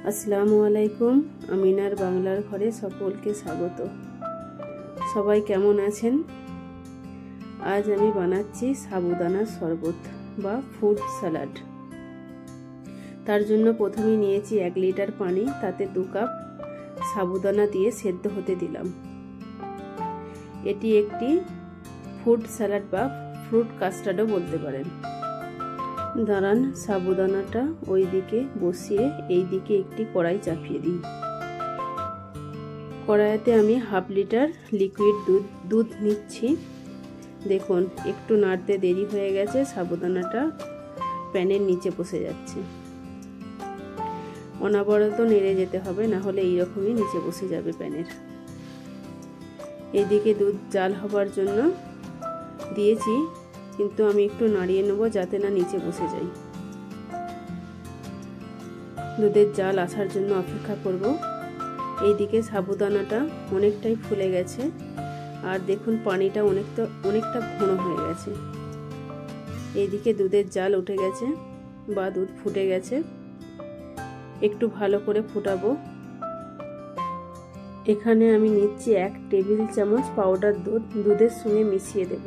আসসালামু আলাইকুম। আমিনার বাংলার ঘরে সকলকে স্বাগত। সবাই কেমন আছেন? আজ আমি বানাচ্ছি সাবুদানার শরবত বা ফ্রুট স্যালাড। তার জন্য প্রথমে নিয়েছি 1 লিটার পানি, তাতে 2 কাপ সাবুদানা দিয়ে সেদ্ধ হতে দিলাম। এটি একটি ফ্রুট স্যালাড বা ফ্রুট কাস্টার্ডও বলতে পারেন। দাঁড়ান, সাবুদানাটা ওই দিকে বসিয়ে এই দিকে একটি কড়াই চাপিয়ে দিই। কড়াইতে আমি 1/2 লিটার লিকুইড দুধ নিচ্ছি। দেখুন, একটু নাড়তে দেরি হয়ে গেছে, সাবুদানাটা প্যানের নিচে বসে যাচ্ছে। অনবরত নেড়ে যেতে হবে, না হলে এইরকমই নিচে বসে যাবে প্যানের। এইদিকে দুধ জাল হবার জন্য দিয়েছি, কিন্তু আমি একটু নাড়িয়ে নেব যাতে না নিচে বসে যায়। দুধের জাল আসার জন্য অপেক্ষা করব। এইদিকে সাবুদানাটা অনেকটাই ফুলে গেছে, আর দেখুন পানিটা অনেকটা ঘন হয়ে গেছে। এইদিকে দুধের জাল উঠে গেছে বা দুধ ফুটে গেছে। একটু ভালো করে ফুটাবো। এখানে আমি নিচ্ছি 1 টেবিল চামচ পাউডার দুধ, দুধের সঙ্গে মিশিয়ে দেব,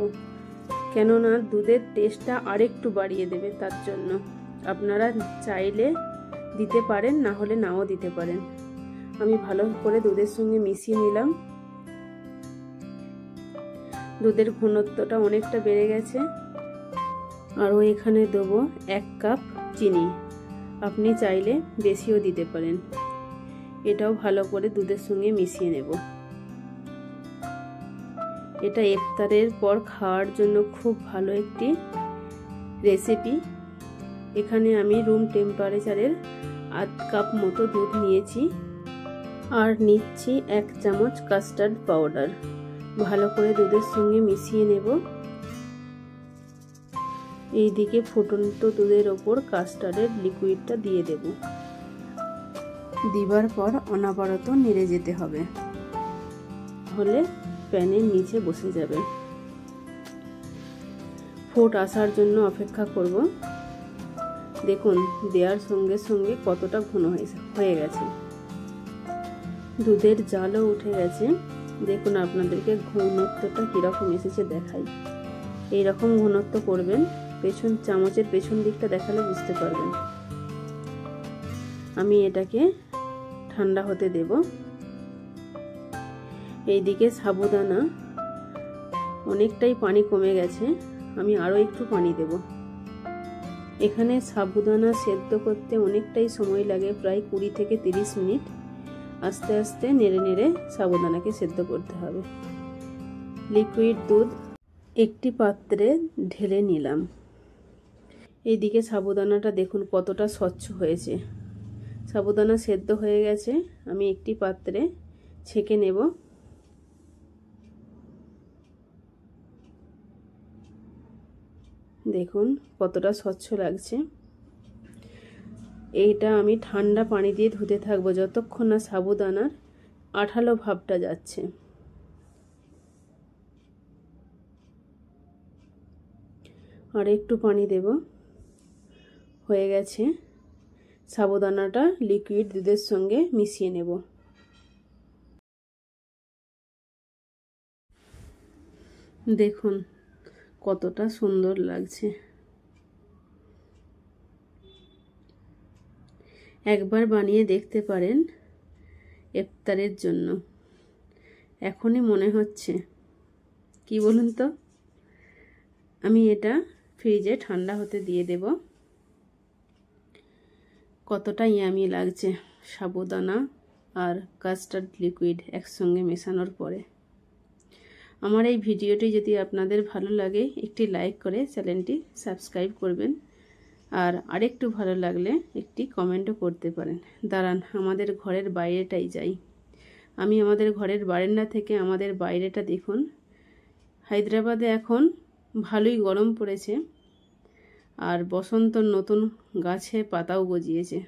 কেননা দুধের টেস্টটা আরেকটু বাড়িয়ে দেবে। তার জন্য আপনারা চাইলে দিতে পারেন, না হলে নাও দিতে পারেন। আমি ভালো করে দুধের সঙ্গে মিশিয়ে নিলাম। দুধের ঘনত্বটা অনেকটা বেড়ে গেছে। আরও এখানে দেবো 1 কাপ চিনি, আপনি চাইলে বেশিও দিতে পারেন। এটাও ভালো করে দুধের সঙ্গে মিশিয়ে নেব। এটা ইফতারের পর খাওয়ার জন্য খুব ভালো একটি রেসিপি। এখানে আমি রুম টেম্পারেচারের 1/2 কাপ মতো দুধ নিয়েছি, আর নিচ্ছি 1 চামচ কাস্টার্ড পাউডার। ভালো করে দুধের সঙ্গে মিশিয়ে নেব। এইদিকে ফুটন্ত দুধের ওপর কাস্টার্ডের লিকুইডটা দিয়ে দেব। দিবার পর অনবরত নেড়ে যেতে হবে, হলে প্যানের নিচে বসে যাবে। ফুট আসার জন্য অপেক্ষা করব। দেখুন, দেওয়ার সঙ্গে সঙ্গে কতটা ঘন হয়ে গেছে। দুধের জালও উঠে গেছে। দেখুন আপনাদেরকে ঘনত্বটা কিরকম এসেছে দেখাই। এইরকম ঘনত্ব করবেন, চামচের পেছন দিকটা দেখালে বুঝতে পারবেন। আমি এটাকে ঠান্ডা হতে দেব। এইদিকে সাবুদানা অনেকটাই পানি কমে গেছে, আমি আরও একটু পানি দেব। এখানে সাবুদানা সেদ্ধ করতে অনেকটাই সময় লাগে, প্রায় 20 থেকে 30 মিনিট। আস্তে আস্তে নেড়ে নেড়ে সাবুদানাকে সেদ্ধ করতে হবে। লিকুইড দুধ একটি পাত্রে ঢেলে নিলাম। এইদিকে সাবুদানাটা দেখুন কতটা স্বচ্ছ হয়েছে। সাবুদানা সেদ্ধ হয়ে গেছে, আমি একটি পাত্রে ছেঁকে নেব। দেখুন কতটা স্বচ্ছ লাগছে। এইটা আমি ঠান্ডা পানি দিয়ে ধুতে থাকবো যতক্ষণ না সাবুদানার আঠালো ভাবটা যাচ্ছে। আর একটু পানি দেব। হয়ে গেছে। সাবুদানাটা লিকুইড দুধের সঙ্গে মিশিয়ে নেব। দেখুন কতটা সুন্দর লাগছে। একবার বানিয়ে দেখতে পারেন ইফতারের জন্য। এখনই মনে হচ্ছে, কি বলুন তো। আমি এটা ফ্রিজে ঠান্ডা হতে দিয়ে দেব। কতটা ইয়ামি লাগছে সাবুদানা আর কাস্টার্ড লিকুইড একসঙ্গে মেশানোর পরে। আমার এই ভিডিওটি যদি আপনাদের ভালো লাগে, একটি লাইক করে চ্যানেলটি সাবস্ক্রাইব করবেন, আর আরেকটু ভালো লাগলে একটি কমেন্টও করতে পারেন। দাঁড়ান, আমাদের ঘরের বাইরেটাই যাই। আমি আমাদের ঘরের বারান্দা থেকে আমাদের বাইরেটা দেখুন। হায়দ্রাবাদে এখন ভালোই গরম পড়েছে, আর বসন্তর নতুন গাছে পাতাও গজিয়েছে।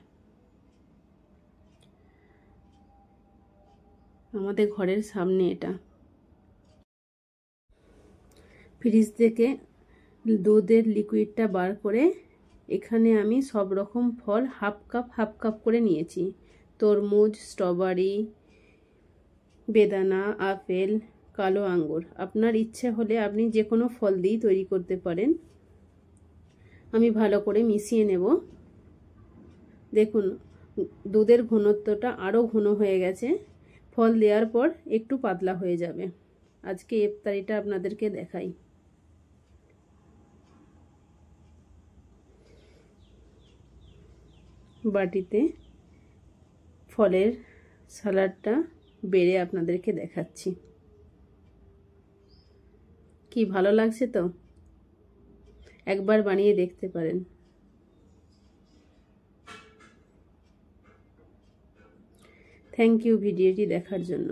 আমাদের ঘরের সামনে এটা। ফ্রিজ থেকে দুধের লিকুইডটা বার করে এখানে আমি সব রকম ফল হাফ কাপ করে নিয়েছি। তরমুজ, স্ট্রবেরি, বেদানা, আপেল, কালো আঙ্গুর। আপনার ইচ্ছে হলে আপনি যে কোনো ফল দিয়েই তৈরি করতে পারেন। আমি ভালো করে মিশিয়ে নেব। দেখুন দুধের ঘনত্বটা আরও ঘন হয়ে গেছে। ফল দেওয়ার পর একটু পাতলা হয়ে যাবে। আজকে ইফতারিটা আপনাদেরকে দেখাই। বাটিতে ফলের সালাডটা বেড়ে আপনাদেরকে দেখাচ্ছি। কি ভালো লাগছে তো? একবার বানিয়ে দেখতে পারেন। থ্যাংক ইউ ভিডিওটি দেখার জন্য।